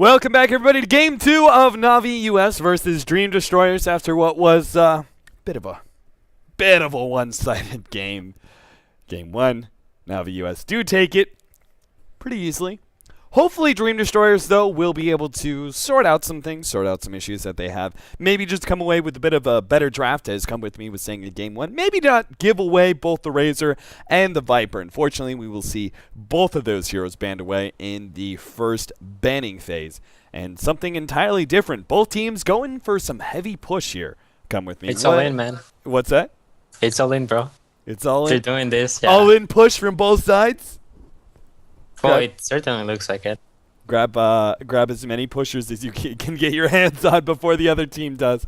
Welcome back, everybody, to Game 2 of Na'Vi US versus Dream Destroyers after what was a bit of a one-sided game. Game 1, Na'Vi US do take it pretty easily. Hopefully, Dream Destroyers, though, will be able to sort out some things, sort out some issues that they have. Maybe just come away with a bit of a better draft, as Come With Me was saying in Game 1. Maybe not give away both the Razor and the Viper. Unfortunately, we will see both of those heroes banned away in the first banning phase. And something entirely different. Both teams going for some heavy push here. Come With Me. It's all in, man. What's that? It's all in, bro. It's all in? They're doing this, yeah. All in push from both sides? Well, it certainly looks like it. Grab as many pushers as you can get your hands on before the other team does.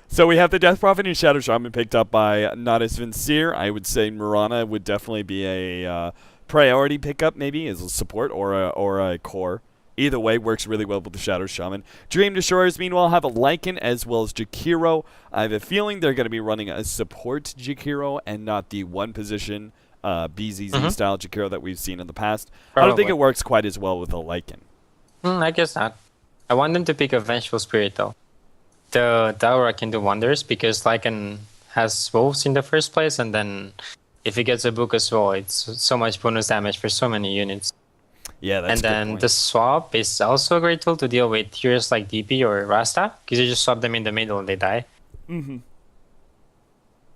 So we have the Death Prophet and Shadow Shaman picked up by Natus Vincere. I would say Murana would definitely be a priority pickup, maybe as a support or a core. Either way, works really well with the Shadow Shaman. Dream Destroyers, meanwhile, have a Lycan as well as Jakiro. I have a feeling they're going to be running a support Jakiro and not the one position BZZ style Jakiro that we've seen in the past. Probably. I don't think it works quite as well with a Lycan. I guess not. I want them to pick a Vengeful Spirit, though. The Aura can do wonders because Lycan has wolves in the first place, and then if he gets a book as well, it's so much bonus damage for so many units. Yeah, that's and then the swap is also a great tool to deal with heroes like DP or Rasta, because you just swap them in the middle and they die. We're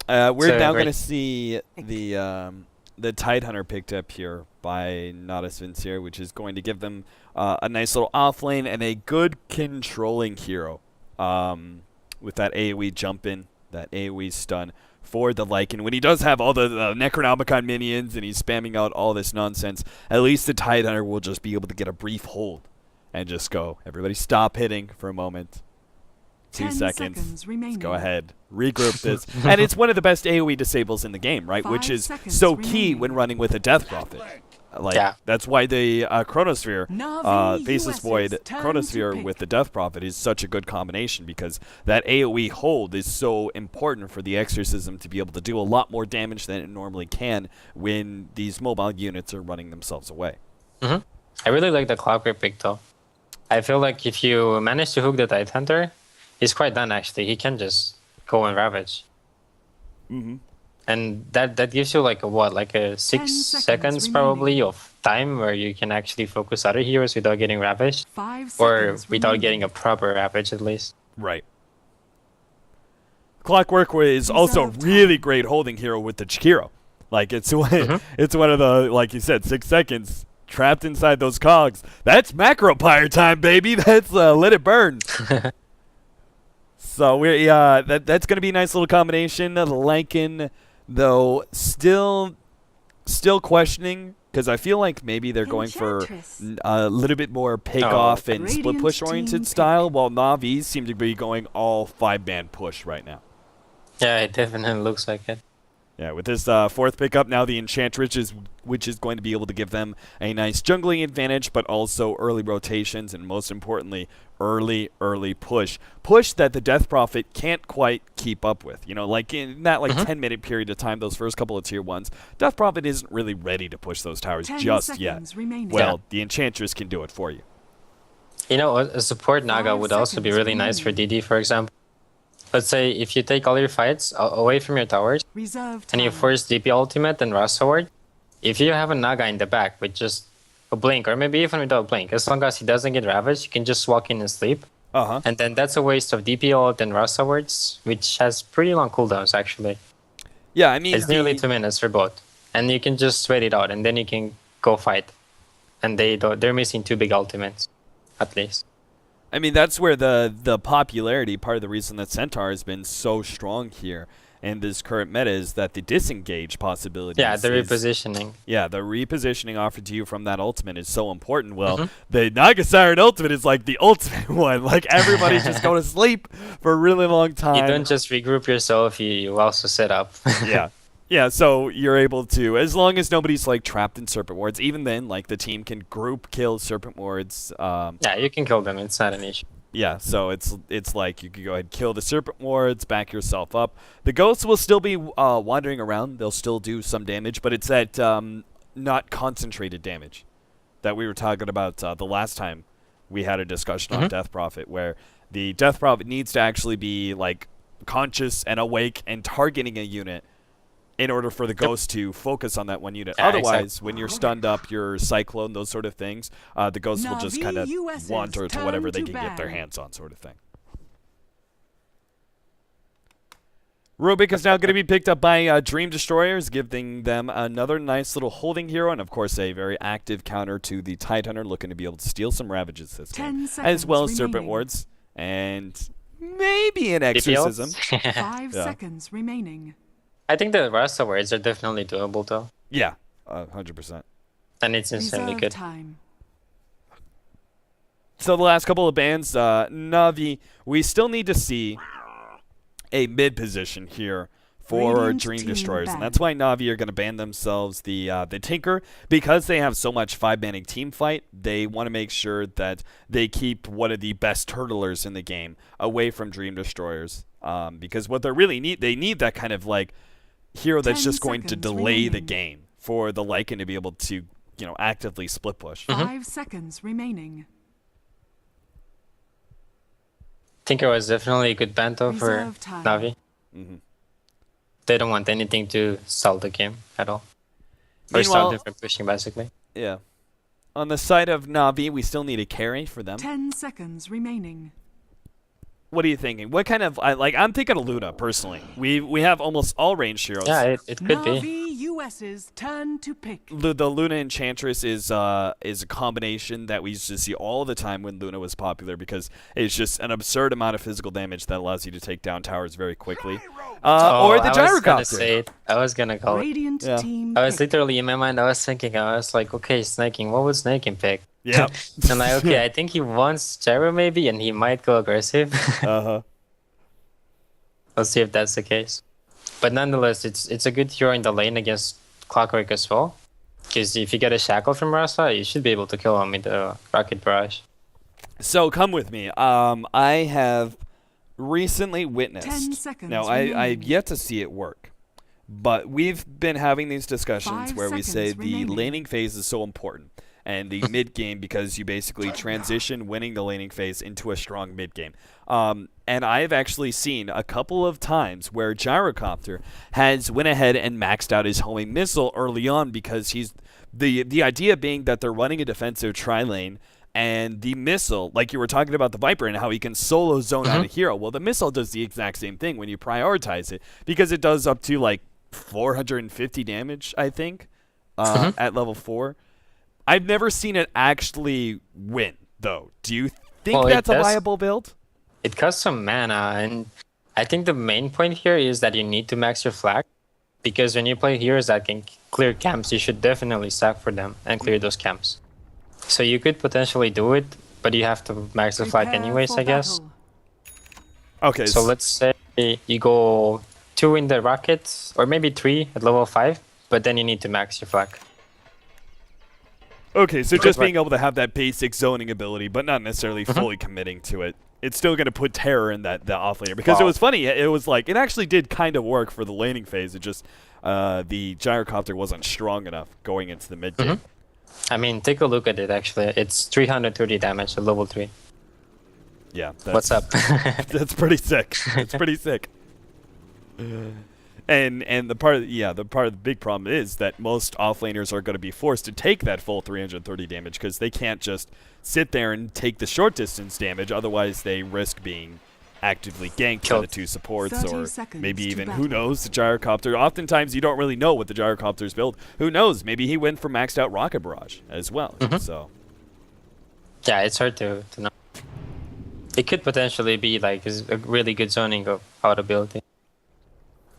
now going to see the Tidehunter picked up here by Natus Vincere, which is going to give them a nice little offlane and a good controlling hero with that AoE jump in, that AoE stun for the Lycan. When he does have all the Necronomicon minions and he's spamming out all this nonsense, at least the Tidehunter will just be able to get a brief hold and just go, everybody stop hitting for a moment. 2 seconds. Let's go ahead. Regroup this. And it's one of the best AoE disables in the game, right? Which is so key when running with a Death Prophet. That's why the Chronosphere, Faceless Void Chronosphere with the Death Prophet is such a good combination, because that AoE hold is so important for the Exorcism to be able to do a lot more damage than it normally can when these mobile units are running themselves away. I really like the Clockwork pick, though. I feel like if you manage to hook the Tidehunter, he's quite done, actually. He can just go and Ravage. And that gives you like a 6 seconds probably of time where you can actually focus other heroes without getting ravaged, or without getting a proper ravage at least. Right. Clockwork is also really great holding hero with the Jakiro. Like it's one of the, like you said, 6 seconds trapped inside those cogs. That's macro pyre time, baby. That's let it burn. So that's going to be a nice little combination. The Lycan, though, still questioning, because I feel like maybe they're going for a little bit more pick-off and split push-oriented style, while Na'Vis seem to be going all 5-man push right now. Yeah, it definitely looks like it. Yeah, with this fourth pickup now, the Enchantress, which is going to be able to give them a nice jungling advantage, but also early rotations, and most importantly, early push. Push that the Death Prophet can't quite keep up with. You know, like in that 10-minute period of time, those first couple of tier 1s, Death Prophet isn't really ready to push those towers just yet. Well, the Enchantress can do it for you. You know, a support Naga would also be really nice for DD, for example. Let's say if you take all your fights away from your towers and you force DP ultimate and Rasta Ward, if you have a Naga in the back with just a blink, or maybe even without blink, as long as he doesn't get ravaged, you can just walk in and sleep. And then that's a waste of DP ult and Rasta Wards, which has pretty long cooldowns actually. Yeah, I mean, it's nearly 2 minutes for both, and you can just sweat it out, and then you can go fight. And they're missing 2 big ultimates, at least. I mean, that's where the popularity, part of the reason that Centaur has been so strong here in this current meta, is that the disengage possibility. Yeah, the repositioning. Yeah, the repositioning offered to you from that ultimate is so important. Well, the Naga Siren ultimate is like the ultimate one. Like, everybody's just going to sleep for a really long time. You don't just regroup yourself, you also set up. Yeah, so you're able to, as long as nobody's like trapped in Serpent Wards, even then, like the team can group kill Serpent Wards. Yeah, you can kill them. It's not an issue. Yeah, so it's like you can go ahead and kill the Serpent Wards, back yourself up. The Ghosts will still be wandering around. They'll still do some damage, but it's that not concentrated damage that we were talking about the last time we had a discussion on Death Prophet where the Death Prophet needs to actually be like conscious and awake and targeting a unit in order for the ghost to focus on that one unit. Yeah, Otherwise, exactly. when you're stunned up, you're cyclone, those sort of things, the ghost will just kind of wander to whatever they can get their hands on, sort of thing. Rubik is now going to be picked up by Dream Destroyers, giving them another nice little holding hero, and of course a very active counter to the Tidehunter, looking to be able to steal some Ravages this game, as well as Serpent Wards, and maybe an Exorcism. 5 seconds remaining. I think the Rasta words are definitely doable though. Yeah, 100%. And it's insanely good. Time. So the last couple of bans, Navi, we still need to see a mid position here for Radiant Dream team Destroyers, ban. and that's why Navi are going to ban themselves the Tinker, because they have so much 5-manning team fight. They want to make sure that they keep one of the best turtlers in the game away from Dream Destroyers, because what they really need, they need that kind of like hero that's 10 just going to seconds delay the remaining. game for the Lycan to be able to, you know, actively split push. 5 seconds remaining. Tinker was definitely a good ban though for Reserve time. Navi. They don't want anything to stall the game at all. Or stop Meanwhile, them from pushing basically. yeah. On the side of Navi, we still need a carry for them. 10 seconds remaining. What are you thinking? What kind of I'm thinking of Luna personally. We have almost all ranged heroes. Yeah, it could be. Navi US's turn to pick. The Luna Enchantress is a combination that we used to see all the time when Luna was popular, because it's just an absurd amount of physical damage that allows you to take down towers very quickly. Or the Gyrocopter. I was gonna call it. Radiant Yeah. team I was pick. literally in my mind. I was thinking. I was like, okay, snaking. What would snaking pick? Yeah. And like, okay, I think he wants Gyro maybe, and he might go aggressive. Uh-huh. Let's see if that's the case. But nonetheless, it's a good hero in the lane against Clockwork as well. Because if you get a shackle from Rasa, you should be able to kill him with the Rocket Barrage. So come with me. I have recently 10 witnessed. seconds Now I've remaining. yet to see it work, but we've been having these discussions 5 where we say seconds the remaining. laning phase is so important, and the mid game, because you basically transition winning the laning phase into a strong mid game. And I've actually seen a couple of times where Gyrocopter has went ahead and maxed out his homing missile early on, because he's the idea being that they're running a defensive tri-lane, and the missile, like you were talking about the Viper and how he can solo zone out a hero. Well, the missile does the exact same thing when you prioritize it, because it does up to like 450 damage, I think, at level 4. I've never seen it actually win, though. Do you think Well, it that's a does. viable build? It costs some mana, and I think the main point here is that you need to max your flag. Because when you play heroes that can clear camps, you should definitely stack for them and clear those camps. So you could potentially do it, but you have to max the flag Prepare anyways, for I guess. battle. Okay, So let's say you go 2 in the rocket, or maybe 3 at level 5, but then you need to max your flag. Okay, so Because just being able to have that basic zoning ability, but not necessarily fully committing to it. It's still going to put terror in the offlaner. Because it was funny, it was like, it actually did kind of work for the laning phase. It just, the Gyrocopter wasn't strong enough going into the mid game. I mean, take a look at it actually. It's 330 damage at level 3. Yeah. What's up? That's pretty sick. It's pretty sick. And the part of the big problem is that most offlaners are going to be forced to take that full 330 damage, because they can't just sit there and take the short distance damage. Otherwise, they risk being actively ganked by the Killed. 2 supports, 30 or seconds maybe to even, battle. who knows, the Gyrocopter. Oftentimes, you don't really know what the Gyrocopter's build. Who knows? Maybe he went for maxed out Rocket Barrage as well. So Yeah, it's hard to know. It could potentially be like a really good zoning of how to build it.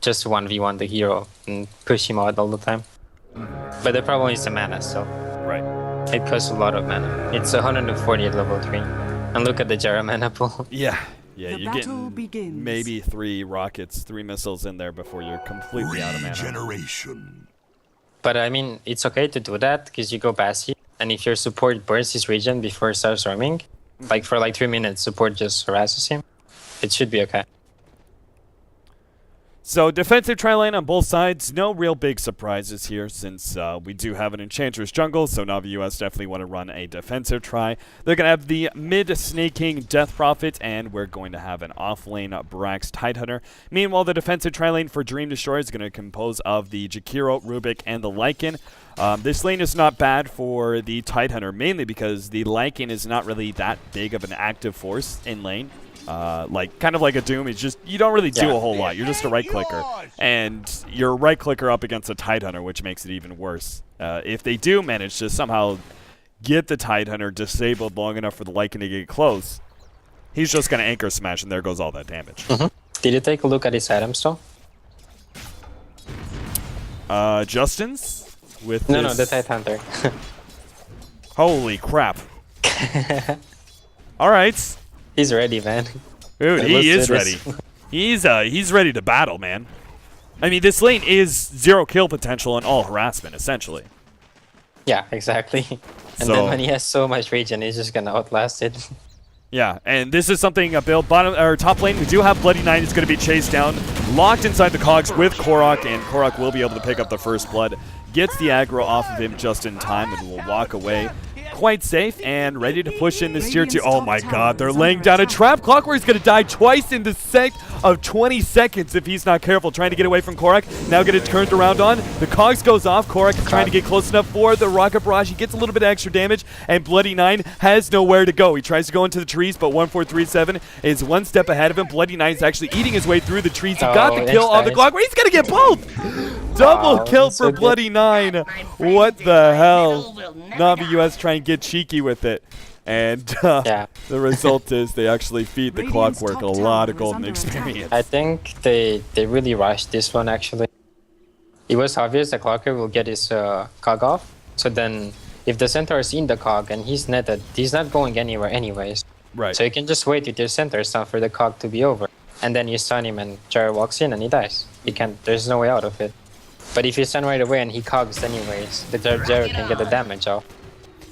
Just 1v1 the hero and push him out all the time. But the problem is the mana, so right. it costs a lot of mana. It's 140 at level 3. And look at the Jara mana pool. Yeah, The you're battle getting begins. maybe 3 rockets, 3 missiles in there before you're completely out of mana. Regeneration. But I mean, it's okay to do that because you go passive. And if your support burns his regen before it starts roaming, like for like 3 minutes, support just harasses him, it should be okay. So defensive tri-lane on both sides, no real big surprises here since we do have an Enchantress jungle, so Navi US definitely want to run a defensive try. They're going to have the mid Snake King Death Prophet, and we're going to have an off-lane Brax Tidehunter. Meanwhile, the defensive tri-lane for Dream Destroyer is going to compose of the Jakiro, Rubik, and the Lycan. This lane is not bad for the Tidehunter, mainly because the Lycan is not really that big of an active force in lane. Kind of like a Doom, it's just, you don't really do a whole lot. You're just a right-clicker. And you're a right-clicker up against a Tidehunter, which makes it even worse. If they do manage to somehow get the Tidehunter disabled long enough for the Lycan to get close, he's just going to anchor smash, and there goes all that damage. Did you take a look at his items, though? Justin's? With No, this... no, the Tidehunter. Holy crap. All right. He's ready, man. Dude, he is ready. He's ready to battle, man. I mean, this lane is 0 kill potential and all harassment, essentially. Yeah, exactly. And So- then when he has so much regen, he's just gonna outlast it. Yeah, and this is something build bottom or top lane. We do have Bloody Knight is going to be chased down, locked inside the cogs with Korok, and Korok will be able to pick up the first blood. Gets the aggro off of him just in time, and will walk away quite safe and ready to push in this tier 2. Oh my god, they're laying down a trap. Clockwork's going to die twice in the sec of 20 seconds if he's not careful. Trying to get away from Korok. Now get it turned around on. The cogs goes off. Korok is trying to get close enough for the rocket barrage. He gets a little bit of extra damage, and Bloody Nine has nowhere to go. He tries to go into the trees, but 1437 is one step ahead of him. Bloody Nine is actually eating his way through the trees. He got the kill on the Clockwork. He's going to get both! Double kill for Bloody Nine. What the hell? Navi US trying to get cheeky with it. And the result is they actually feed the Clockwork a lot of golden experience. I think they really rushed this one, actually. It was obvious the Clockwork will get his cog off. So then, if the Centaur is in the cog and he's netted, he's not going anywhere anyways. Right. So you can just wait with your Centaur stun for the cog to be over. And then you stun him and Jara walks in and he dies. He can't, there's no way out of it. But if you stun right away and he cogs anyways, the Jara can get the damage off.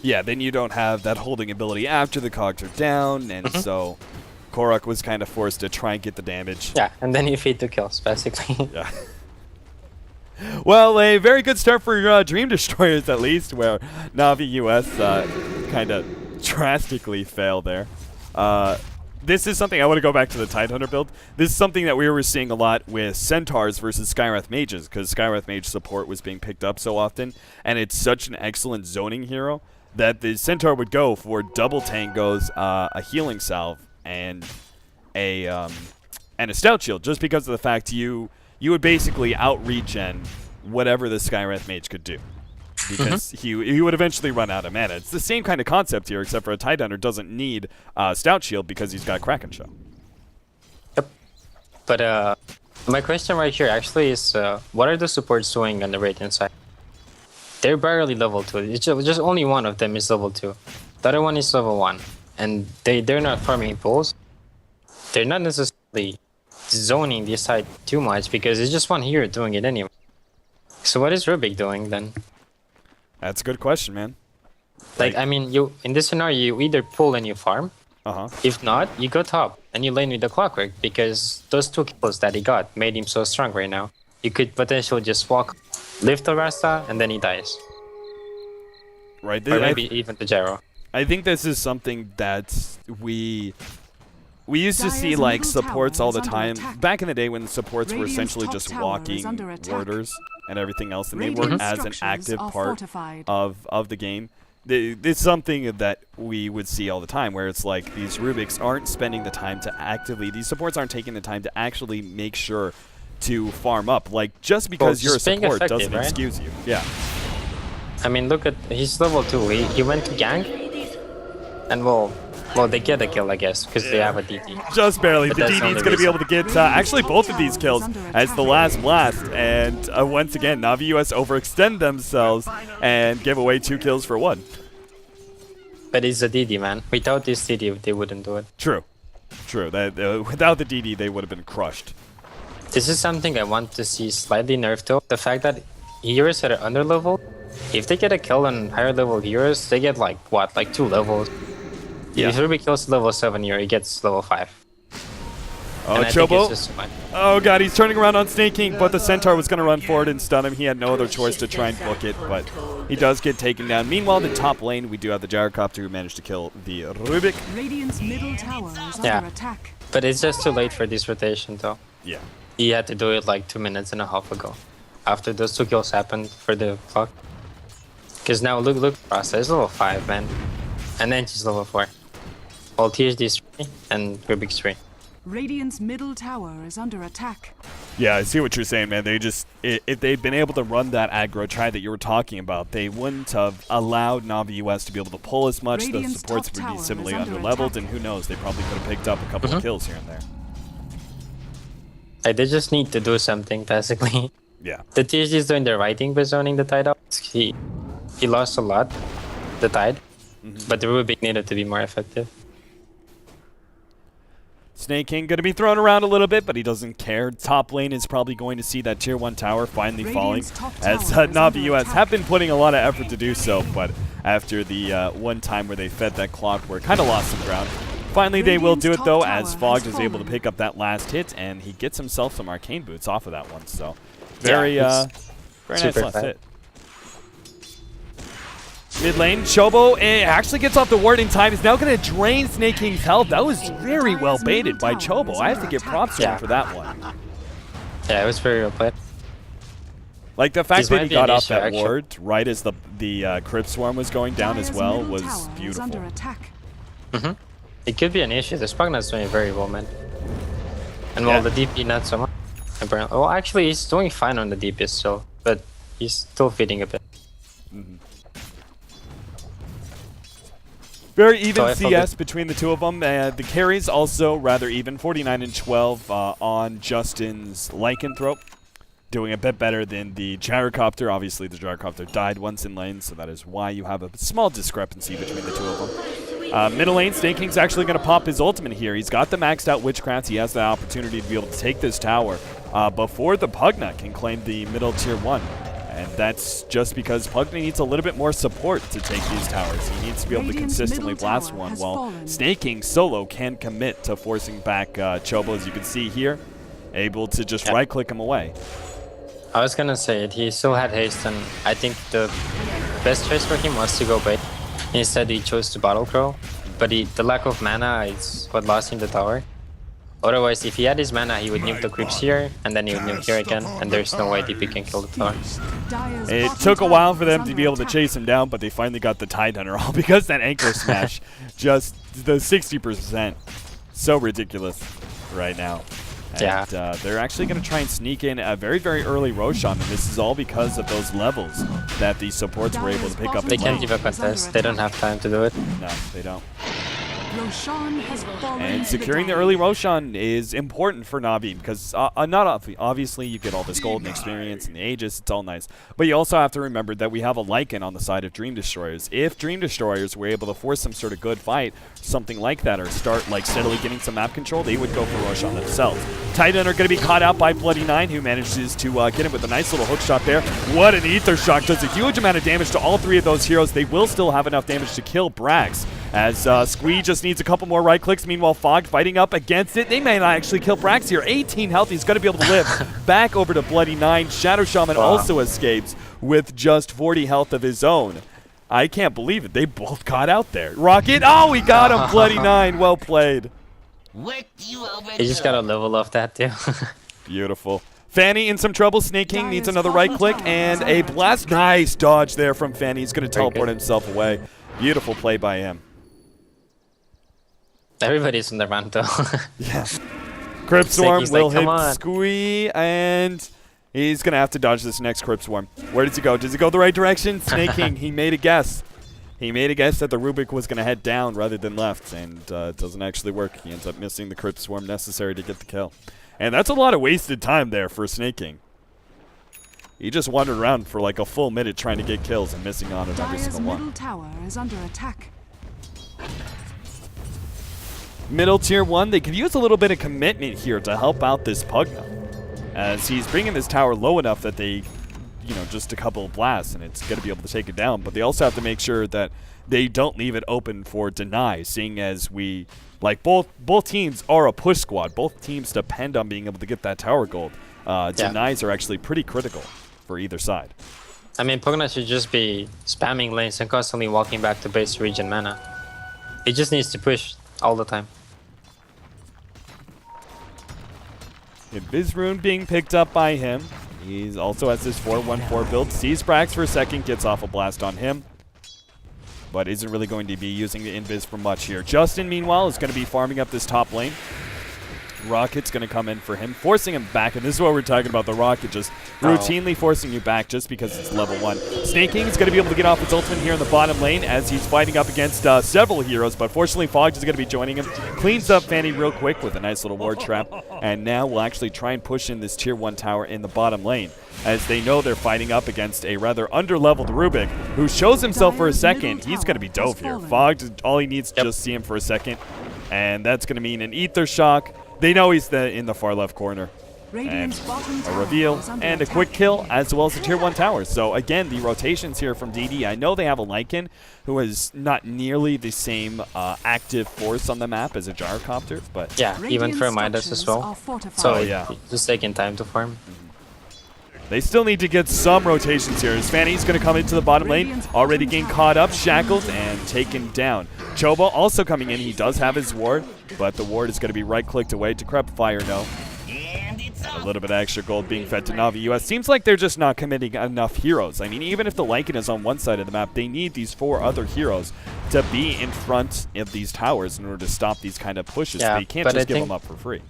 Yeah, then you don't have that holding ability after the cogs are down, and so Korok was kind of forced to try and get the damage. Yeah, and then you feed 2 kills, basically. Yeah. Well, a very good start for Dream Destroyers, at least, where Navi US kind of drastically failed there. This is something I want to go back to the Tidehunter build. This is something that we were seeing a lot with Centaurs versus Skywrath Mages, because Skywrath Mage support was being picked up so often, and it's such an excellent zoning hero that the Centaur would go for double tangos, a healing salve, and a stout shield, just because of the fact you would basically out-regen whatever the Skywrath Mage could do. Because he would eventually run out of mana. It's the same kind of concept here, except for a Tidehunter doesn't need Stout Shield because he's got Kraken Shell. Yep. But my question right here actually is, what are the supports doing on the Radiant side? They're barely level 2. It's just only one of them is level 2. The other one is level 1. And they're not farming pulls. They're not necessarily zoning this side too much because it's just one hero doing it anyway. So what is Rubik doing then? That's a good question, man. Like, I mean, you in this scenario, you either pull and you farm. If not, you go top and you lane with the Clockwork because those 2 kills that he got made him so strong right now. You could potentially just walk, lift the Rasta, and then he dies. Right. Or maybe even the Jaro. I think this is something that we used to see like supports all the time. Back in the day when supports were essentially just walking warders and everything else, and they weren't as an active part of the game. It's something that we would see all the time, where it's like these Rubiks aren't spending the time to actively, these supports aren't taking the time to actually make sure to farm up. Like, just because you're a support doesn't excuse you. Yeah. I mean, look at, he's level 2. He went to gank, and well, they get a kill, I guess, because they have a DD. Just barely. But the DD is going to be able to get actually both of these kills as the last blast. And once again, Navi US overextend themselves and give away 2 kills for 1. But it's a DD, man. Without this DD, they wouldn't do it. True. True. Without the DD, they would have been crushed. This is something I want to see slightly nerfed though. The fact that heroes that are under level, if they get a kill on higher level heroes, they get like, what, like 2 levels? Yeah. If Ruby kills level 7 hero, he gets level 5. Oh, And I think Chobo. it's just fine. Oh god, he's turning around on Snake King, but the Centaur was going to run forward and stun him. He had no other choice to try and book it, but he does get taken down. Meanwhile, in the top lane, we do have the Gyrocopter who managed to kill the Rubik. Radiant's middle tower is Yeah. under attack. But it's just too late for this rotation, though. Yeah. He had to do it like 2.5 minutes ago. After those 2 kills happened for the clock. Because now look, Rasa is level 5, man. And then she's level 4. Well, THD's 3 and Rubik's 3. Radiant's middle tower is under attack. Yeah, I see what you're saying, man. They just, if they'd been able to run that aggro try that you were talking about, they wouldn't have allowed Navi US to be able to pull as much. The Radiant's supports top would be tower similarly is under under-leveled, attack. and who knows, they probably could have picked up a couple of kills here and there. Like, they just need to do something, basically. Yeah. The THD is doing the right thing by zoning the tide out. He lost a lot, the tide. But the Rubik needed to be more effective. Snake King going to be thrown around a little bit, but he doesn't care. Top lane is probably going to see that tier 1 tower finally falling, Radiant's top as tower is Navi under US attack. have been putting a lot of effort to do so, but after the one time where they fed that clockwork, kind of lost some ground. Finally, they will do it, Radiant's though, top as tower Fogg has is able to fallen. pick up that last hit, and he gets himself some arcane boots off of that one. So, very, Yeah, very nice super last fat. hit. Mid lane, Chobo actually gets off the ward in time. He's now going to drain Snake King's health. That was very well baited by Chobo. I have to give props to him Yeah. for that one. Yeah, it was very well played. Like the fact This that might he be an got off issue, that actually. ward right as the Crypt Swarm was going down as Dire's well middle was tower is beautiful. under attack. It could be an issue. The Spagnat's doing very well, man. And Yeah. well, the DP not so much. Apparently. Well, actually, he's doing fine on the DP still, but he's still feeding a bit. Very even So I felt CS between the two of them. The carries also rather even, 49 and 12 on Justin's Lycanthrope. Doing a bit better than the Gyrocopter. Obviously, the Gyrocopter died once in lane, so that is why you have a small discrepancy between the two of them. Middle lane, Snake King's actually going to pop his ultimate here. He's got the maxed out Witchcraft. He has the opportunity to be able to take this tower before the Pugna can claim the middle tier 1. And that's just because Pugna needs a little bit more support to take these towers. He needs to be able to Radiant's consistently middle blast tower one, has while fallen. Snake King solo can commit to forcing back Chobo, as you can see here. Able to just right-click him away. I was gonna say it. He still had haste, and I think the best choice for him was to go bait. Instead, he chose to Battle Crow, but the lack of mana is what lost him the tower. Otherwise, if he had his mana, he would nuke the creeps here, and then he would nuke here again, and there's no way DP can kill the tower. Dire's It bottom took a tower while for is them to under be able to attack. chase him down, but they finally got the Tide Hunter all because that anchor smash, just the 60%, so ridiculous right now. Yeah. And they're actually going to try and sneak in a very, very early Roshan, and this is all because of those levels that the supports were able to pick up They in can't lane. give a contest. They don't have time to do it. No, they don't. Roshan has fallen And to securing the dire. early Roshan is important for Navi because obviously you get all this gold and experience and the Aegis, it's all nice. But you also have to remember that we have a Lycan on the side of Dream Destroyers. If Dream Destroyers were able to force some sort of good fight, something like that, or start like steadily getting some map control, they would go for Roshan themselves. Titan are going to be caught out by Bloody Nine, who manages to get him with a nice little hook shot there. What an Ether Shock, does a huge amount of damage to all three of those heroes. They will still have enough damage to kill Brax, as Squee just needs a couple more right clicks. Meanwhile, Fogg fighting up against it. They may not actually kill Brax here. 18 health. He's going to be able to live. Back over to Bloody Nine. Shadow Shaman also escapes with just 40 health of his own. I can't believe it. They both got out there. Rocket. Oh, we got him. Bloody Nine. Well played. He just gotta level off that too. Beautiful. Fanny in some trouble. Snake King needs another right click and a blast. Nice dodge there from Fanny. He's going to teleport himself away. Beautiful play by him. Everybody's on the run though. Yeah. Crypt Swarm Snaky's will like, "Come hit on." Squee, and he's going to have to dodge this next Crypt Swarm. Where does he go? Does he go the right direction? Snake King, he made a guess. He made a guess that the Rubik was going to head down rather than left, and it doesn't actually work. He ends up missing the Crypt Swarm necessary to get the kill. And that's a lot of wasted time there for Snake King. He just wandered around for like a full minute trying to get kills and missing on it every Dire's single middle one. tower is under attack. Middle tier 1, they could use a little bit of commitment here to help out this Pugna, as he's bringing this tower low enough that they, just a couple of blasts and it's going to be able to take it down. But they also have to make sure that they don't leave it open for deny, seeing as we, like, both teams are a push squad. Both teams depend on being able to get that tower gold. Denies are actually pretty critical for either side. I mean, Pugna should just be spamming lanes and constantly walking back to base to regen mana. He just needs to push all the time. Invis rune being picked up by him. He also has this 4-1-4 build. Sees Brax for a second, gets off a blast on him, but isn't really going to be using the Invis for much here. Justin, meanwhile, is going to be farming up this top lane. Rocket's going to come in for him, forcing him back, and this is what we're talking about, the Rocket just routinely forcing you back just because it's level 1. Snake King is going to be able to get off his ultimate here in the bottom lane as he's fighting up against several heroes, but fortunately Fogged is going to be joining him. Cleans up Fanny real quick with a nice little ward trap, and now we'll actually try and push in this tier 1 tower in the bottom lane, as they know they're fighting up against a rather under-leveled Rubik, who shows himself for a second. He's going to be dove here. Fogged, all he needs to just see him for a second, and that's going to mean an Ether Shock. They know he's in the far left corner. And a reveal and a quick kill, as well as the tier 1 tower. So again, the rotations here from DD. I know they have a Lycan who is not nearly the same active force on the map as a Gyrocopter, but yeah, even for Midas as well. So yeah, just taking time to farm. They still need to get some rotations here. As Fanny's going to come into the bottom lane, already getting caught up, shackled, and taken down. Chobo also coming in. He does have his ward, but the ward is going to be right-clicked away. Decrep Fire, no. And a little bit of extra gold being fed to Navi US. Seems like they're just not committing enough heroes. I mean, even if the Lycan is on one side of the map, they need these 4 other heroes to be in front of these towers in order to stop these kind of pushes. Yeah, they can't just give them up for free.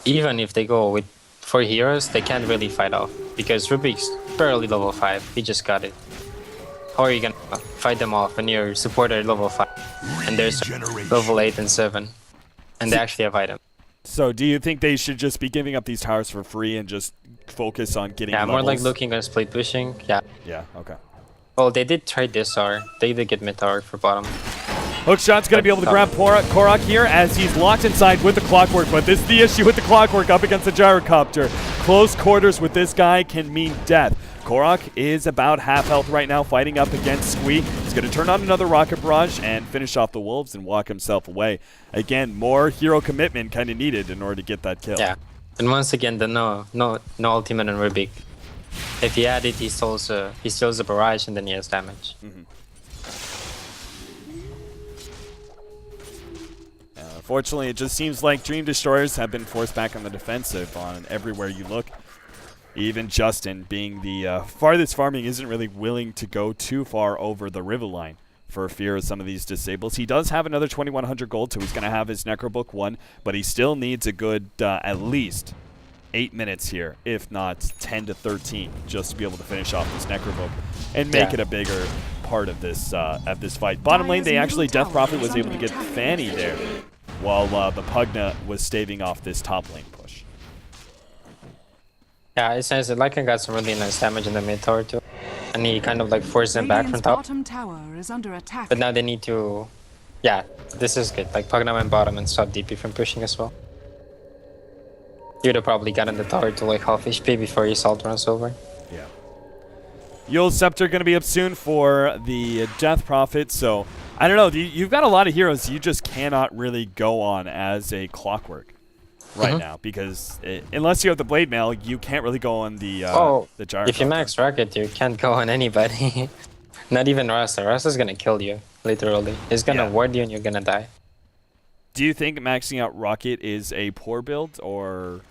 Even if they go with 4 heroes, they can't really fight off, because Rubik's barely level 5. He just got it. How are you gonna fight them off when your supporter level 5 and there's level 8 and 7, and they actually have items? So do you think they should just be giving up these towers for free and just focus on getting levels? More like looking at split pushing. Yeah, okay. Well, they did try this tower. They did get mid tower for bottom. Hookshot's going to be able to grab Korok here as he's locked inside with the Clockwork, but this is the issue with the Clockwork up against the Gyrocopter. Close quarters with this guy can mean death. Korok is about half health right now, fighting up against Squee. He's going to turn on another Rocket Barrage and finish off the Wolves and walk himself away. Again, more hero commitment kind of needed in order to get that kill. Yeah, and once again, the no ultimate on Rubik. If he had it, he steals the barrage and then he has damage. Unfortunately, it just seems like Dream Destroyers have been forced back on the defensive on everywhere you look. Even Justin, being the farthest farming, isn't really willing to go too far over the river line for fear of some of these disables. He does have another 2,100 gold, so he's going to have his Necrobook 1, but he still needs a good at least 8 minutes here, if not 10 to 13, just to be able to finish off this Necrobook and make it a bigger part of this fight. Bottom lane, they actually, Death Prophet was able to get Fanny there, while the Pugna was staving off this top lane push. Yeah, it's nice. Lycan got some really nice damage in the mid tower too, and he kind of like forced them back from top. Bottom tower is under attack. But now they need to, yeah, this is good. Like Pugna went bottom and stopped DP from pushing as well. You'd have probably gotten the tower to like half HP before your salt runs over. Yeah. Yule's Scepter going to be up soon for the Death Prophet, so I don't know. You've got a lot of heroes you just cannot really go on as a Clockwork right now, because unless you have the Blade Mail, you can't really go on the Gyrocopter. If you max Rocket, you can't go on anybody. Not even Rasta. Rasta's gonna kill you, literally. He's gonna ward you and you're gonna die. Do you think maxing out Rocket is a poor build, or?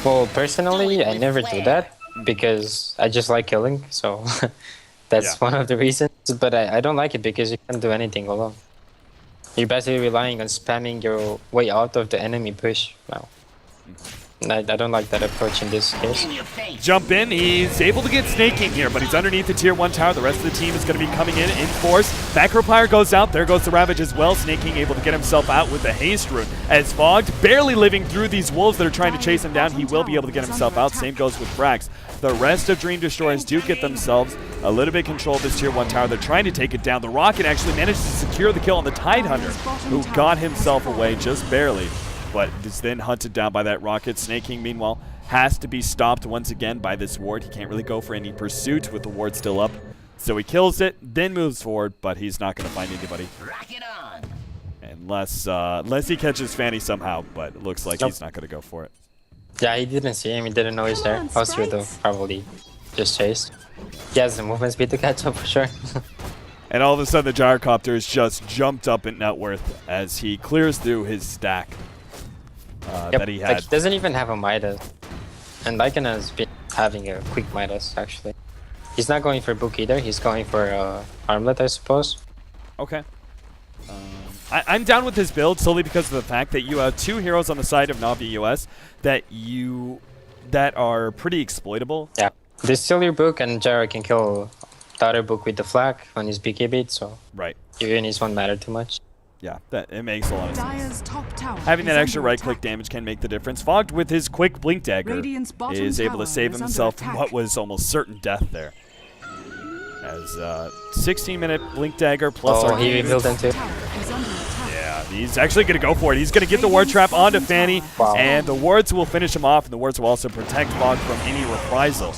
Well, personally, I never do that because I just like killing, so that's one of the reasons. But I don't like it because you can't do anything alone. You're basically relying on spamming your way out of the enemy push. Wow. I don't like that approach in this case. Jump in. He's able to get Snake King here, but he's underneath the tier 1 tower. The rest of the team is going to be coming in force. Macro Pyre goes out. There goes the Ravage as well. Snake King able to get himself out with the Haste Rune. As Fogged, barely living through these wolves that are trying to chase him down, he will be able to get himself out. Same goes with Brax. The rest of Dream Destroyers do get themselves a little bit control of this tier 1 tower. They're trying to take it down. The Rocket actually managed to secure the kill on the Tidehunter, who got himself away just barely, but is then hunted down by that Rocket. Snake King, meanwhile, has to be stopped once again by this ward. He can't really go for any pursuit with the ward still up. So he kills it, then moves forward, but he's not going to find anybody. Unless he catches Fanny somehow, but it looks like he's not going to go for it. Yeah, he didn't see him. He didn't know he's there. Austria, though, probably just chased. He has the movement speed to catch up for sure. And all of a sudden, the gyrocopter has just jumped up in net worth as he clears through his stack that he had. Like, he doesn't even have a Midas. And Lycan has been having a quick Midas, actually. He's not going for Book either. He's going for Armlet, I suppose. Okay. I'm down with this build solely because of the fact that you have 2 heroes on the side of Navi US that are pretty exploitable. Yeah. They steal your Book, and Gyro can kill the other Book with the flak when he's BKB'd, so right. even his won't matter too much. Yeah, it makes a lot of sense. Dire's top tower Having that is extra under right-click attack. damage can make the difference. Fogged with his quick blink dagger Radiant's bottom is able to tower save is under himself from attack. what was almost certain death there. As 16-minute blink dagger plus Oh, he arcane. revealed into. Tower is under attack. Yeah, he's actually going to go for it. He's going to get the ward trap onto Fanny, Wow. and the wards will finish him off, and the wards will also protect Fog from any reprisal.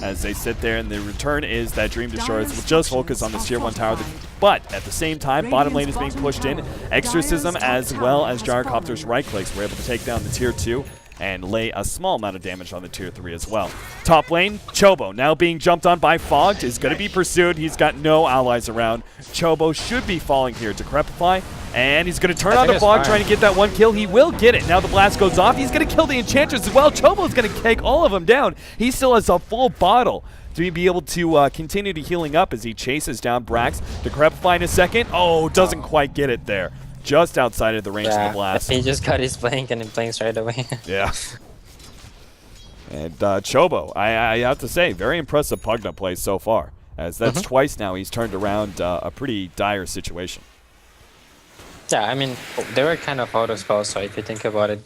As they sit there, and the return is that Dream Destroyers will just focus on this tier 1 tower. But at the same time, bottom lane is being pushed in. Exorcism as well as Gyrocopter's right clicks were able to take down the tier 2 and lay a small amount of damage on the tier 3 as well. Top lane, Chobo now being jumped on by Fogged is going to be pursued. He's got no allies around. Chobo should be falling here to Decrepify, and he's going to turn on to Fog trying to get that 1 kill. He will get it. Now the blast goes off. He's going to kill the Enchantress as well. Chobo's going to take all of them down. He still has a full bottle to be able to continue to healing up as he chases down Brax. Decrepify in a second. Oh, doesn't quite get it there. Just outside of the range of the blast. He just got his blink and it blinks right away. Yeah. And Chobo, I have to say, very impressive Pugna play so far, as that's twice now he's turned around a pretty dire situation. Yeah, I mean, they were kind of auto spells, so if you think about it,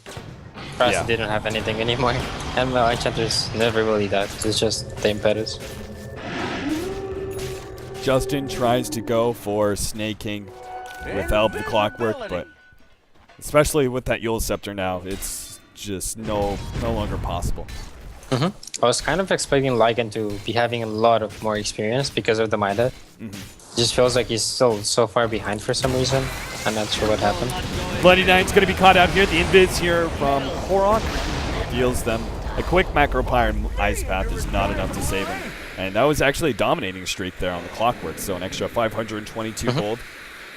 Rasta didn't have anything anymore. And Enchanters never really died. It's just the impetus. Justin tries to go for snaking with Help the Clockwork, but especially with that Yule Scepter now, it's just no longer possible. I was kind of expecting Lycan to be having a lot of more experience because of the Mida. Just feels like he's still so far behind for some reason. I'm not sure what happened. Bloody Knight's going to be caught out here. The invis here from Korok deals them. A quick Macro Pyre and Ice Path is not enough to save him. And that was actually a dominating streak there on the Clockwork, so an extra 522 gold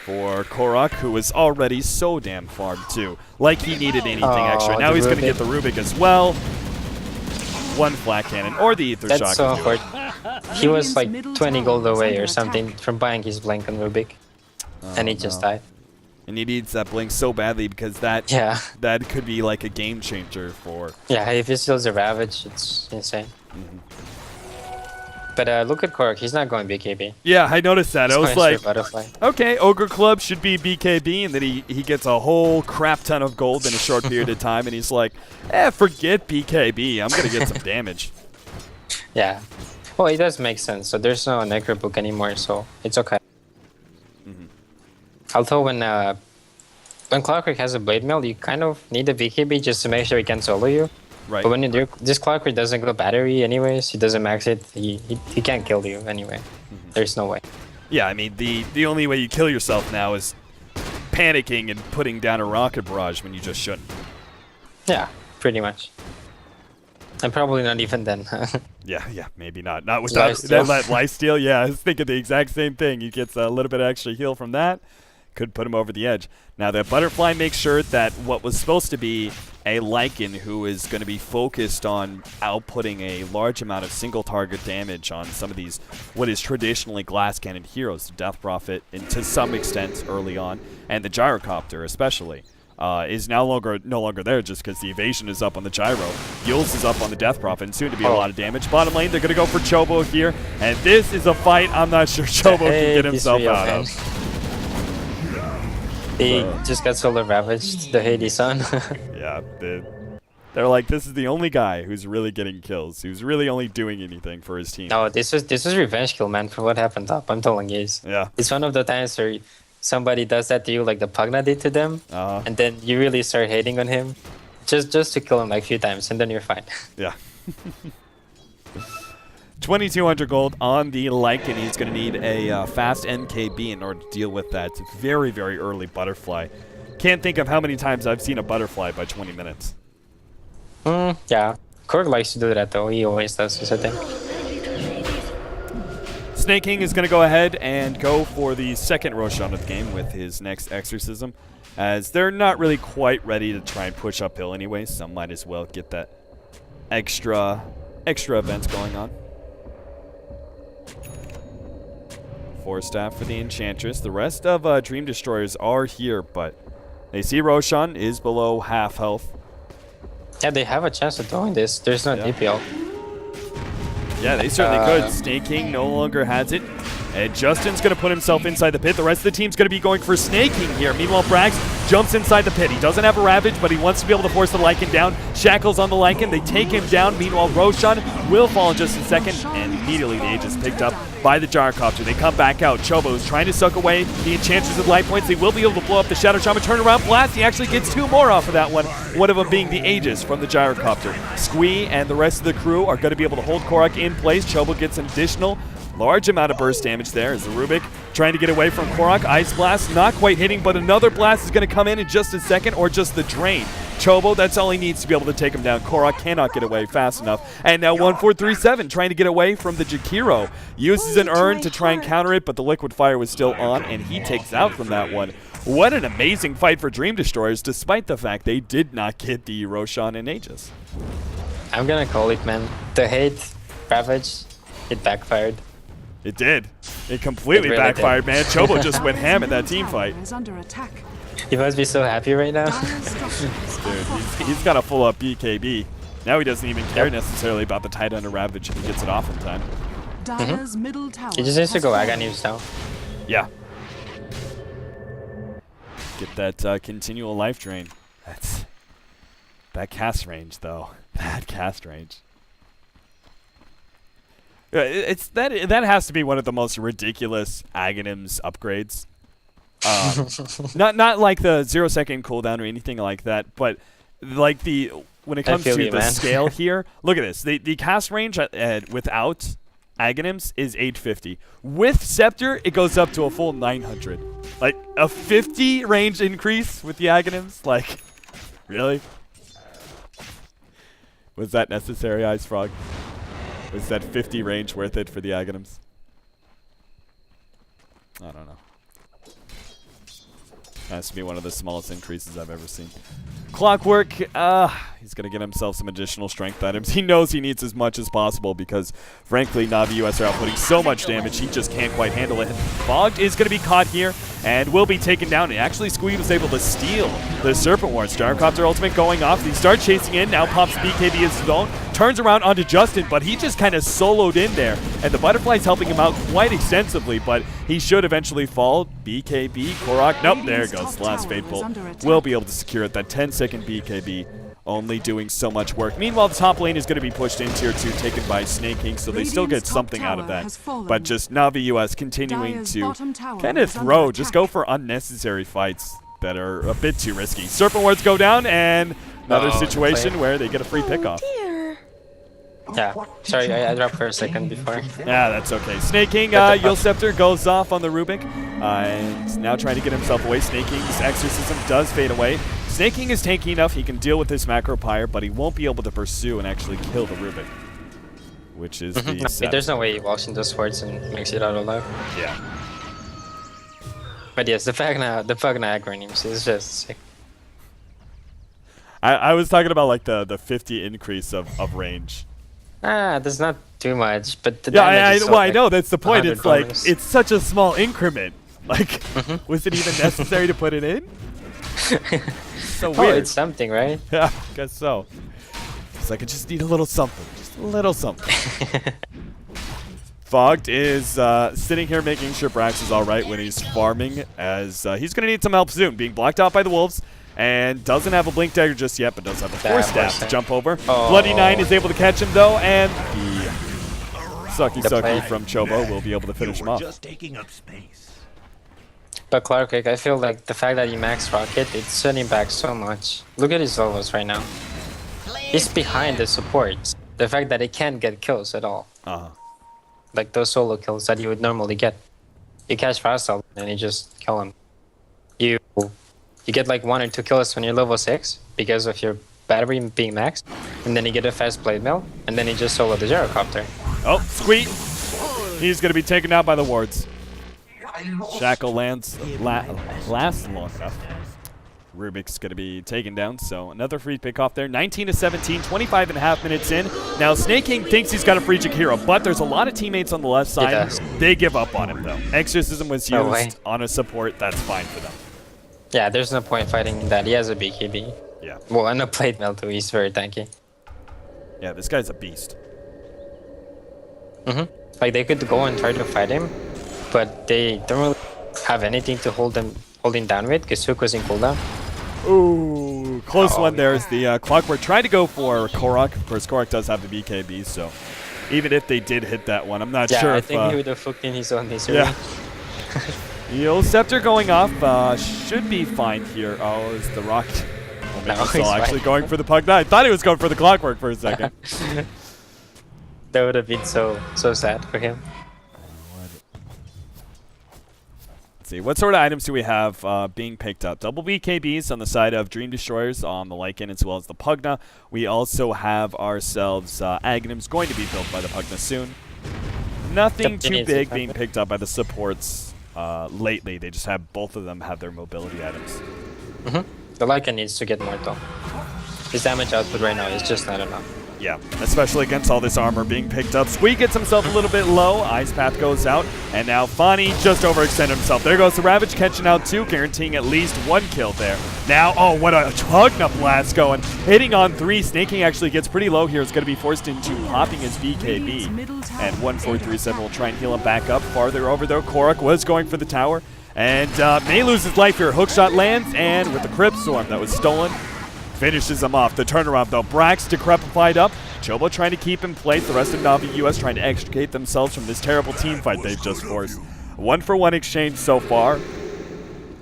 for Korok, who was already so damn farmed too. Like he needed anything extra. Now he's going to get the Rubik as well. 1 flat cannon or the Ether Shock. That's so unfortunate. He was like 20 gold away or something from buying his blink on Rubik. And he just died. And he needs that blink so badly because that could be like a game changer for... Yeah, if he steals the Ravage, it's insane. But look at Korok, he's not going BKB. Yeah, I noticed that. He's I was going like, straight Butterfly. okay, Ogre Club should be BKB, and then he gets a whole crap ton of gold in a short period of time, and he's like, forget BKB, I'm going to get some damage. Yeah. Well, it does make sense. So there's no Necro Book anymore, so it's okay. Although when Clockwork has a Blade Mail, you kind of need a BKB just to make sure he can solo you. Right. But when you do, this Clockwork doesn't go battery anyways, he doesn't max it, he can't kill you anyway. There's no way. Yeah, I mean, the only way you kill yourself now is panicking and putting down a rocket barrage when you just shouldn't. Yeah, pretty much. And probably not even then. Yeah, maybe not. Not without that lifesteal. Yeah, I was thinking the exact same thing. He gets a little bit of extra heal from that. Could put him over the edge. Now, the Butterfly makes sure that what was supposed to be a Lycan who is going to be focused on outputting a large amount of single target damage on some of these, what is traditionally glass cannon heroes, the Death Prophet, and to some extent early on, and the Gyrocopter especially, is no longer there just because the evasion is up on the Gyro. Yules is up on the Death Prophet, and soon to be a lot of damage. Bottom lane, they're going to go for Chobo here, and this is a fight I'm not sure Chobo can get himself out of. He just got solar ravaged, the Hades son. Yeah, they're like, this is the only guy who's really getting kills, who's really only doing anything for his team. No, this was revenge kill, man, for what happened top. I'm telling you. Yeah. It's one of the times where somebody does that to you, like the Pugna did to them, and then you really start hating on him, just to kill him like a few times, and then you're fine. Yeah. 2,200 gold on the Lycan. He's going to need a fast NKB in order to deal with that very, very early butterfly. Can't think of how many times I've seen a butterfly by 20 minutes. Yeah. Korg likes to do that though. He always does this, I think. Snake King is going to go ahead and go for the second Roshan of the game with his next Exorcism, as they're not really quite ready to try and push uphill anyway, so might as well get that extra events going on. 4 staff for the Enchantress. The rest of Dream Destroyers are here, but they see Roshan is below half health. Yeah, they have a chance of doing this. There's no DPL. Yeah, they certainly could. Snake King no longer has it. And Justin's going to put himself inside the pit. The rest of the team's going to be going for Snake King here. Meanwhile, Brax jumps inside the pit. He doesn't have a Ravage, but he wants to be able to force the Lycan down. Shackles on the Lycan. They take him down. Meanwhile, Roshan will fall in just a second. And immediately the Age is picked up by the Gyrocopter. They come back out. Chobo is trying to suck away the Enchantress with life points. They will be able to blow up the Shadow Shaman. Turn around blast. He actually gets 2 more off of that one. One of them being the Aegis from the Gyrocopter. Squee and the rest of the crew are going to be able to hold Korok in place. Chobo gets an additional large amount of burst damage there as the Rubik trying to get away from Korok. Ice Blast not quite hitting, but another blast is going to come in just a second, or just the drain. Chobo, that's all he needs to be able to take him down. Korok cannot get away fast enough. And now 1437 trying to get away from the Jakiro. Uses an urn to try and counter it, but the Liquid Fire was still on, and he takes out from that one. What an amazing fight for Dream Destroyers, despite the fact they did not get the Roshan and Aegis. I'm gonna call it, man. The hate, Ravage, it backfired. It did. It completely really backfired, man. Chobo just went ham in that team fight. Is under attack. You must be so happy right now. Dude, he's got a full-up BKB. Now he doesn't even care necessarily about the tight under Ravage if he gets it off in time. Dire's middle tower. He just needs to has go fallen. Aghanim now. Yeah. Get that continual life drain. That cast range, though. That cast range. That has to be one of the most ridiculous Aghanim's upgrades. Not like the 0-second cooldown or anything like that, but like when it comes to the scale here. Look at this. The cast range without Aghanims is 850. With Scepter, it goes up to a full 900. Like a 50 range increase with the Aghanims. Like, really? Was that necessary, Ice Frog? Was that 50 range worth it for the Aghanims? I don't know. Has to be one of the smallest increases I've ever seen. Clockwork, he's going to get himself some additional strength items. He knows he needs as much as possible because, frankly, Navi US are outputting so much damage, he just can't quite handle it. Fogged is going to be caught here and will be taken down. And actually, Squee was able to steal the Serpent Ward. Starcopter ultimate going off. He starts chasing in. Now pops BKB as his own. Turns around onto Justin, but he just kind of soloed in there. And the Butterfly's helping him out quite extensively, but he should eventually fall. BKB, Korok, nope, there it goes. Last Fate Bolt will be able to secure it. That 10-second BKB only doing so much work. Meanwhile, the top lane is going to be pushed in Tier 2, taken by Snake King, so they still get something out of that. But just Navi US continuing to kind of just go for unnecessary fights that are a bit too risky. Serpent Wards go down, and another situation where they get a free pickoff. Yeah, sorry, I dropped for a second before. Yeah, that's okay. Snake King, Yule Scepter goes off on the Rubik, and now trying to get himself away. Snake King's Exorcism does fade away. Snake King is tanky enough, he can deal with this Macro Pyre, but he won't be able to pursue and actually kill the Rubik, which is the sad. There's no way he walks into swords and makes it out alive. Yeah. But yes, the Pagna acronyms is just sick. I was talking about like the 50 increase of range. That's not too much, but the I know that's the point. It's like bonus. it's such a small increment. Like, was it even necessary to put it in? So weird. It's something, right? Yeah, I guess so. It's like I just need a little something, just a little something. Fogged is sitting here making sure Brax is all right when he's farming, as he's going to need some help soon, being blocked out by the wolves. And doesn't have a Blink Dagger just yet, but does have a Force Staff to jump over. Bloody Nine is able to catch him, though, and the sucky from Chobo will be able to finish him off. But Clark, I feel like the fact that he maxed Rocket, it's setting back so much. Look at his levels right now. He's behind the supports. The fact that he can't get kills at all. like those solo kills that you would normally get. You catch Vassal and you just kill him. You get like 1 or 2 kills when you're level 6 because of your battery being maxed, and then you get a fast blade mill, and then you just solo the gyrocopter. Oh, Squeak! He's going to be taken out by the wards. Shackle lasts long enough. Rubik's going to be taken down, so another free pick off there. 19-17, 25.5 minutes in. Now, Snake King thinks he's got a free Jakiro, but there's a lot of teammates on the left side. They give up on him, though. Exorcism was used on a support. That's fine for them. Yeah, there's no point fighting that. He has a BKB. Yeah. Well, and a plate mill too. He's very tanky. Yeah, this guy's a beast. Like, they could go and try to fight him, but they don't really have anything to hold him down with because Hook was in cooldown. Ooh, close one there is the Clockwork. Trying to go for Korok. Of course, Korok does have the BKB, so even if they did hit that one, I'm not sure Yeah, I if... think he would have hooked in his own misery. Yeah. Heal Scepter going off. Should be fine here. Oh, is the Rock... Oh, No, he's he's actually fine. going for the Pug. No, I thought he was going for the Clockwork for a second. That would have been so sad for him. Let's see, what sort of items do we have being picked up? Double BKBs on the side of Dream Destroyers on the Lycan as well as the Pugna. We also have ourselves Aghanims going to be built by the Pugna soon. Nothing too big being picked up by the supports lately. They just have both of them have their mobility items. The Lycan needs to get more though. His damage output right now is just not enough. Yeah, especially against all this armor being picked up. Squeak gets himself a little bit low. Ice Path goes out. And now Fani just overextended himself. There goes the Ravage catching out too, guaranteeing at least 1 kill there. Now, oh, what a Pugna blast going. Hitting on 3. Snake King actually gets pretty low here. It's going to be forced into popping his BKB. And 1437 will try and heal him back up. Farther over though, Korok was going for the tower. And may lose his life here. Hookshot lands, and with the Crypt Storm that was stolen, finishes him off. The turnaround though. Brax decrepified up. Chobo trying to keep in place. The rest of Navi US trying to extricate themselves from this terrible team fight they've just forced. 1-for-1 exchange so far.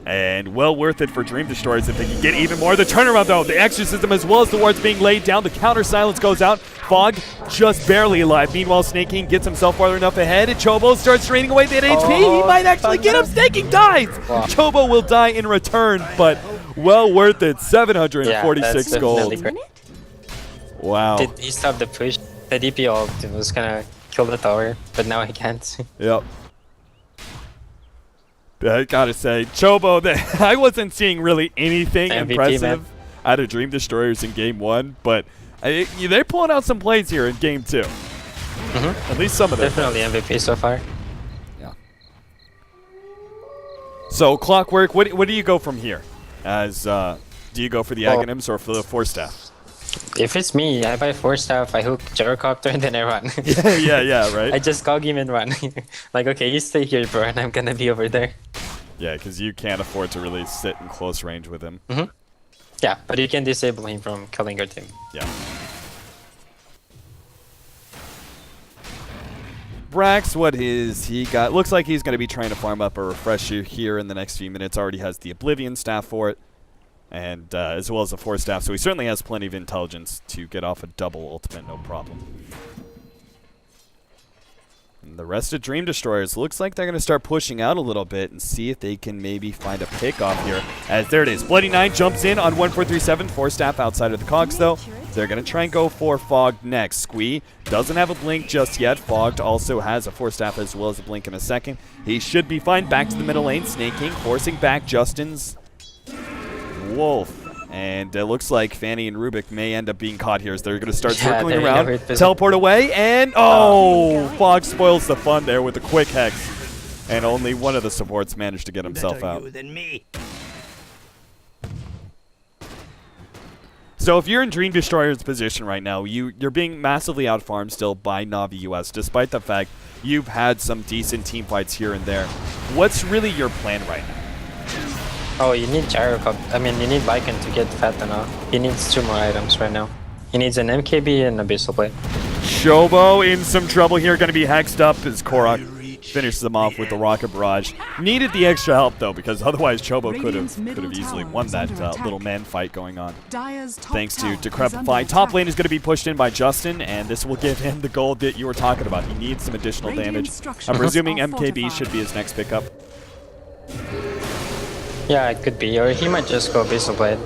And well worth it for Dream Destroyers if they can get even more. The turnaround though. The Exorcism as well as the wards being laid down. The counter silence goes out. Fog just barely alive. Meanwhile, Snake King gets himself farther enough ahead. And Chobo starts draining away that HP. He might actually get him. Snake King dies. Wow. Chobo will die in return, but well worth it. 746 gold. Wow. Did he stop the push? The DP ult was gonna kill the tower, but now he can't. Yep. I gotta say, Chobo, I wasn't seeing really anything MVP, impressive man. out of Dream Destroyers in Game 1, but they're pulling out some plays here in Game 2. At least some of them. Definitely MVP so far. Yeah. So, Clockwork, what do you go from here? As do you go for the Aghanims or for the Force Staff? If it's me, I buy 4 staff, I hook gyrocopter, and then I run. yeah, right? I just cog him and run. Like, okay, you stay here, bro, and I'm gonna be over there. Yeah, because you can't afford to really sit in close range with him. Yeah, but you can disable him from killing your team. Yeah. Brax, what is he got? Looks like he's going to be trying to farm up a refresher here in the next few minutes. Already has the Oblivion staff for it, and as well as the Force staff. So he certainly has plenty of intelligence to get off a double ultimate, no problem. And the rest of Dream Destroyers looks like they're going to start pushing out a little bit and see if they can maybe find a pick off here. As there it is. Bloody Nine jumps in on 1437. Force staff outside of the cogs, though. They're going to try and go for Fog next. Squee doesn't have a blink just yet. Fogged also has a Force staff as well as a blink in a second. He should be fine. Back to the middle lane. Snake King forcing back Justin's Wolf. And it looks like Fanny and Rubik may end up being caught here as they're going to start circling around. Teleport away, and Fog spoils the fun there with a quick Hex. And only one of the supports managed to get himself out. So if you're in Dream Destroyer's position right now, you're being massively outfarmed still by Navi US, despite the fact you've had some decent team fights here and there. What's really your plan right now? Oh, you need Gyrocopter. I mean, you need Lycan to get fat enough. He needs 2 more items right now. He needs an MKB and Abyssal Blade. Chobo in some trouble here, going to be hexed up as Korok. finishes them off with the rocket barrage. Needed the extra help though, because otherwise Chobo could have easily won that little man fight going on. Thanks to Decrepify. Top lane is going to be pushed in by Justin, and this will give him the gold that you were talking about. He needs some additional damage. I'm presuming MKB should be his next pickup. Yeah, it could be, or he might just go Abyssal Blade.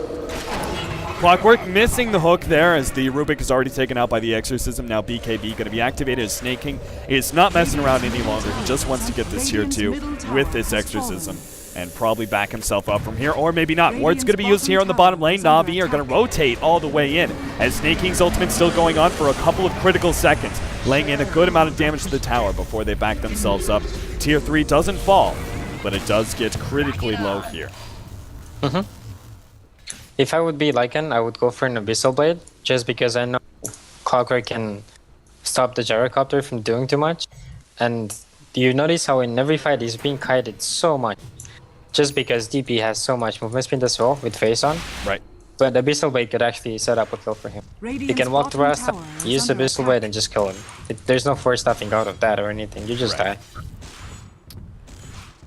Clockwork missing the hook there as the Rubik is already taken out by the Exorcism. Now BKB going to be activated as Snake King. Is not messing around any longer. He just wants to get this tier 2 with this Exorcism and probably back himself up from here, or maybe not. Ward's going to be used here on the bottom lane. Na'Vi are going to rotate all the way in as Snake King's ultimate still going on for a couple of critical seconds, laying in a good amount of damage to the tower before they back themselves up. Tier 3 doesn't fall, but it does get critically low here. If I would be Lycan, I would go for an Abyssal Blade, just because I know Clockwork can stop the Gyrocopter from doing too much. And you notice how in every fight he's being kited so much, just because DP has so much movement speed as well with face on. Right. But Abyssal Blade could actually set up a kill for him. He can walk the rest, use Abyssal Blade and just kill him. There's no force stuffing out of that or anything, you just die.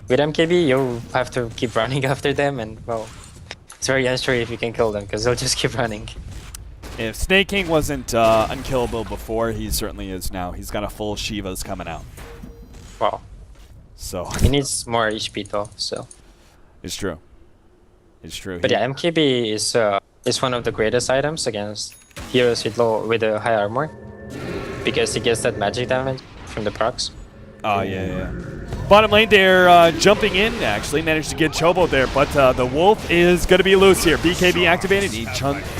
With MKB, you'll have to keep running after them, and well, it's very unsure if you can kill them because they'll just keep running. If Snake King wasn't unkillable before, he certainly is now. He's got a full Shivas coming out. Wow. So He needs more HP though, so. it's true. It's true. But yeah, MKB is one of the greatest items against heroes with a high armor, because he gets that magic damage from the procs. Oh, yeah. Bottom lane, they're jumping in. Actually managed to get Chobo there, but the Wolf is going to be loose here. BKB activated. He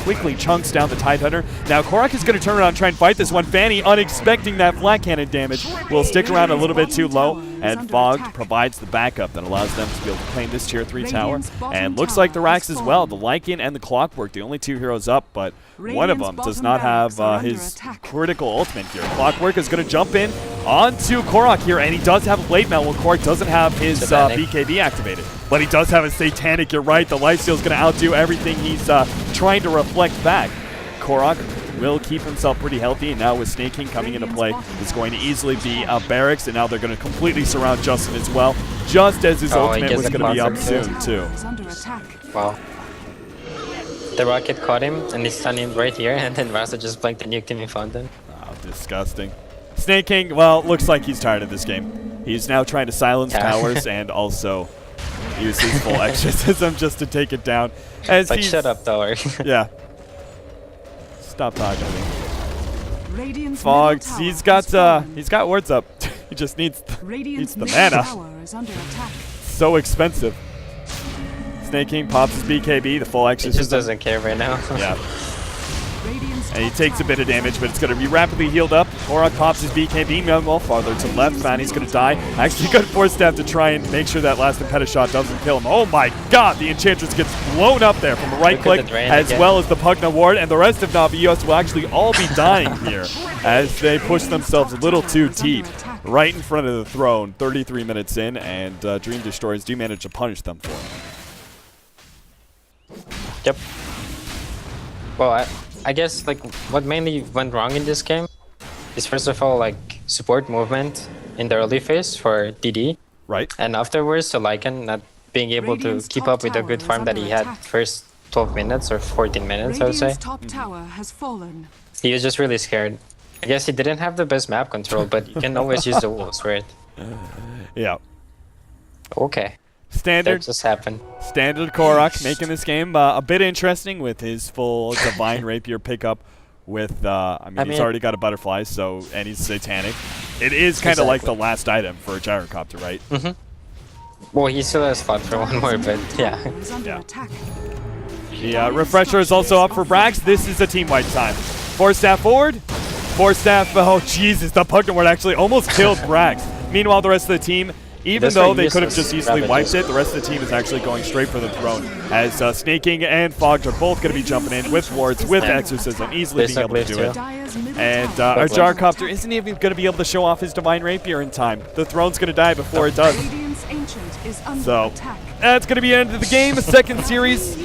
quickly chunks down the Tidehunter. Now Korok is going to turn around and try and fight this one. Fanny, unexpecting that flat cannon damage, will stick around a little bit too low, and Fog provides the backup that allows them to be able to claim this tier 3 tower. And looks like the Rax as well. The Lycan and the Clockwork, the only 2 heroes up, but one of them does not have his critical ultimate here. Clockwork is going to jump in onto Korok here, and he does have a Blade Mail when Korok doesn't have his BKB activated. But he does have a Satanic, you're right. The lifesteal is going to outdo everything he's trying to reflect back. Korok will keep himself pretty healthy, and now with Snake King coming into play, it's going to easily be a Barracks, and now they're going to completely surround Justin as well, just as his ultimate was going to be up soon, too. Wow. The rocket caught him, and he stunned him right here, and then Rasa just blanked and nuked him in Fountain. Oh, disgusting. Snake King, well, looks like he's tired of this game. He's now trying to silence towers and also use his full exorcism just to take it down. As like, shut up, tower. Yeah. Stop talking to me. Fog, he's got wards up. He just needs the mana. So expensive. Snake King pops his BKB, the full exorcism. He just doesn't care right now. Yeah. And he takes a bit of damage, but it's going to be rapidly healed up. Korok pops his BKB, meanwhile farther to left. Fanny's going to die. Actually, good force stab to try and make sure that last Impeta shot doesn't kill him. Oh my god, the Enchantress gets blown up there from a right click, as well as the Pugna ward, and the rest of Navios will actually all be dying here as they push themselves a little too deep right in front of the throne, 33 minutes in, and Dream Destroyers do manage to punish them for it. Yep. Well, I guess like what mainly went wrong in this game is, first of all, like support movement in the early phase for DD. Right. And afterwards, so Lycan not being able to keep up with the good farm that he had first 12 minutes or 14 minutes, I would say. Top tower has fallen. He was just really scared. I guess he didn't have the best map control, but you can always use the wolves, right? Yeah. Okay. Standard. That just happened. Standard Korok making this game a bit interesting with his full Divine Rapier pickup with, I mean, he's already got a Butterfly, so, and he's Satanic. It is kind of like the last item for a Gyrocopter, right? Mm-hmm. Well, he still has slot for one more, but yeah. The Refresher is also up for Brax. This is a team-wide time. Force Staff forward. Force Staff, oh Jesus, the Pugna ward actually almost killed Brax. Meanwhile, the rest of the team, even though they could have just easily wiped it, the rest of the team is actually going straight for the throne. As Snake King and Fogged are both going to be jumping in with wards, with Exorcism, easily being able to do it. And our Gyrocopter isn't even going to be able to show off his Divine Rapier in time. The throne's going to die before it does. So, that's going to be the end of the game. The second series,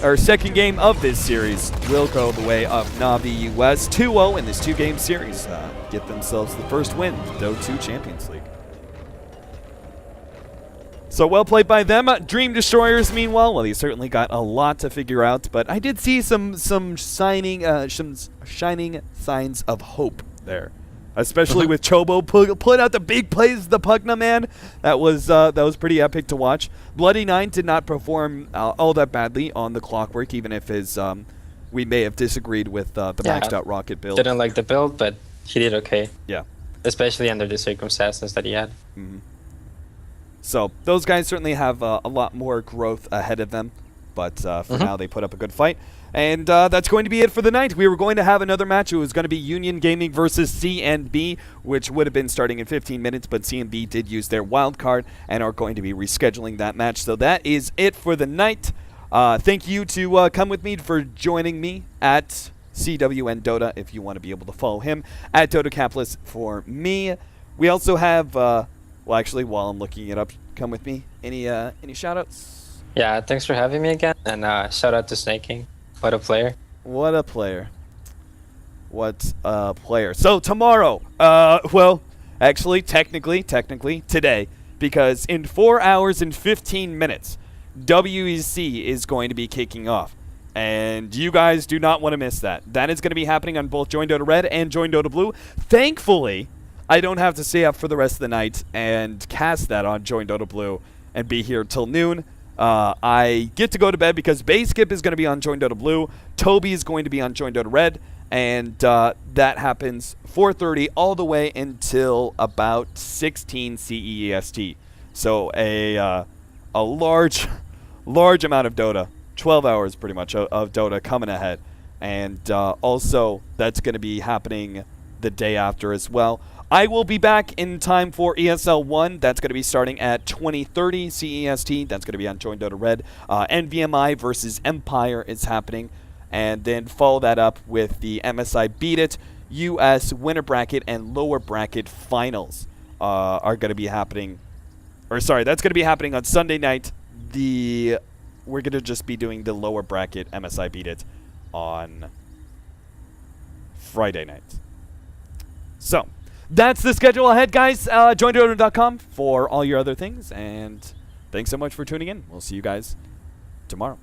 or second game of this series, will go the way of Navi US 2-0 in this 2-game series. Get themselves the first win, Dota 2 Champions League. So well played by them. Dream Destroyers, meanwhile, well, they certainly got a lot to figure out, but I did see some shining signs of hope there, especially with Chobo pulling out the big plays, the Pugna man. That was pretty epic to watch. Bloody Nine did not perform all that badly on the Clockwork, even if his we may have disagreed with the maxed out rocket build. Didn't like the build, but he did okay. Yeah, especially under the circumstances that he had. Mm-hmm. So those guys certainly have a lot more growth ahead of them, but for now they put up a good fight. And that's going to be it for the night. We were going to have another match. It was going to be Union Gaming versus CNB, which would have been starting in 15 minutes, but CNB did use their wild card and are going to be rescheduling that match. So that is it for the night. Thank you to come with me for joining me at CWN Dota, if you want to be able to follow him, at Dota Capitalist for me. We also have... well, actually, while I'm looking it up, come with me. Any shout-outs? Yeah, thanks for having me again. And shout out to Snake King. What a player. What a player. What a player. So, tomorrow, well, actually, technically, today, because in 4 hours and 15 minutes, WEC is going to be kicking off. And you guys do not want to miss that. That is going to be happening on both Join Dota Red and Join Dota Blue. Thankfully, I don't have to stay up for the rest of the night and cast that on Join Dota Blue and be here till noon. I get to go to bed because Bayskip is going to be on Join Dota Blue. Toby is going to be on Join Dota Red. And that happens 4:30 all the way until about 16 CEST. So a large amount of Dota, 12 hours pretty much of Dota coming ahead. And also that's going to be happening the day after as well. I will be back in time for ESL 1. That's going to be starting at 20:30 CEST. That's going to be on Join Dota Red. NVMI versus Empire is happening. And then follow that up with the MSI Beat It, US winner bracket, and lower bracket finals are going to be happening. Or sorry, that's going to be happening on Sunday night. We're going to just be doing the lower bracket MSI Beat It on Friday night. So that's the schedule ahead, guys. JoinDota.com for all your other things. And thanks so much for tuning in. We'll see you guys tomorrow.